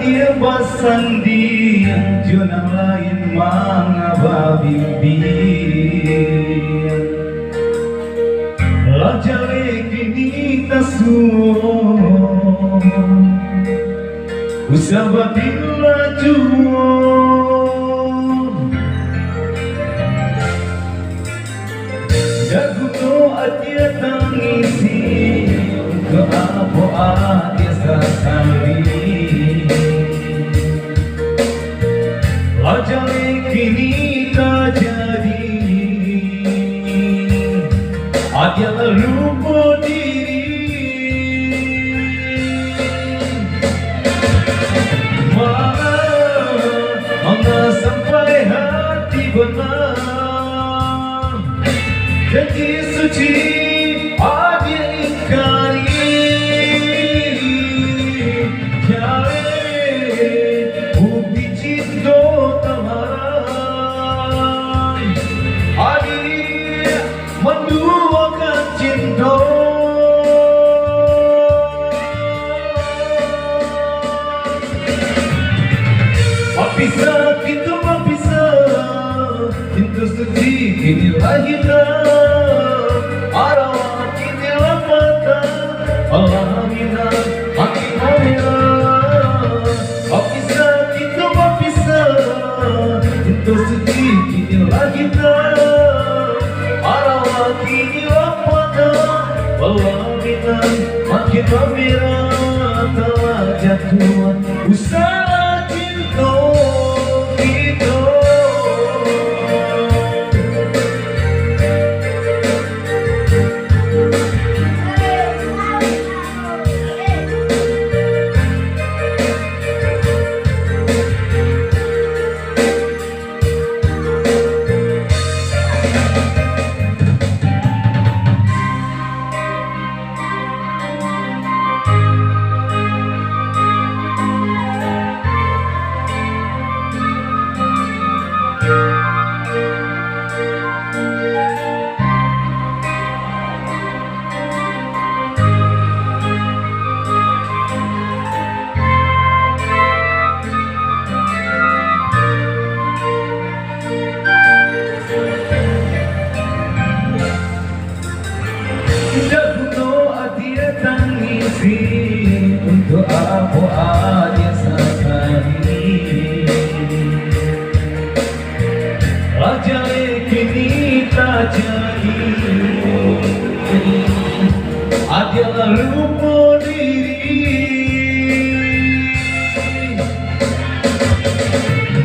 ieu basan di juna lain mangaba bimbing lajale kini tasuo usabatin lajuo jaguno adia tangisi ke apo adia sasandi lajale kini tak jadi adia lupa diri mana sampai hati benar janji suci adia ingkari jale bukti cinta tamaran adia menduakan cinta bisa kita bisa cinta suci kini hilang arawat kini lapata palaminan makin mamerah bisa kita bisa cinta suci kini hilang arawat kini lapata palaminan makin mamerah telah jatuh usaha cinta untuk apa aja sekali lajale kini tak jadi aja lupa diri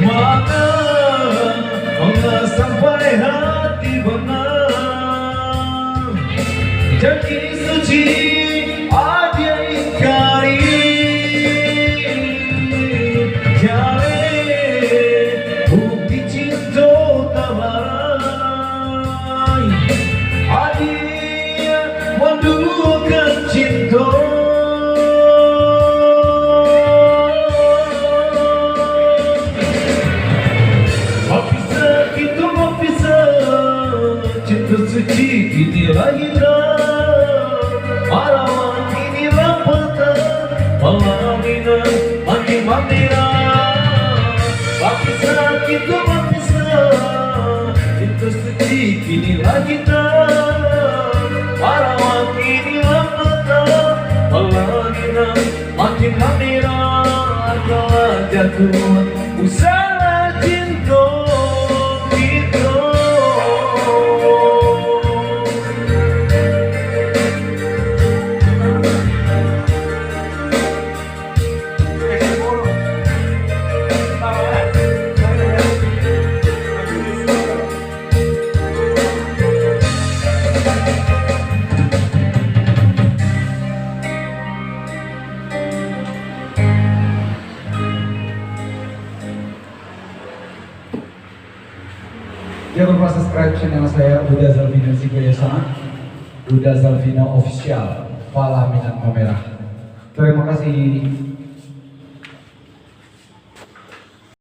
mana sampai hati benar janji suci adia ingkari jale bukti cinta tamarai adia menduakan cinta bisa kita bisa cinta suci kini hilang arawat kini lapata palaminan makin mamerah bisa kita bisa cinta suci kini hilang arawat kini lapata palaminan makin mamerah telah jatuh usaha cinta kita. Jangan lupa subscribe channel saya Uda Zalvino Uda Zalvino Official Palaminan Mamerah. Terima kasih.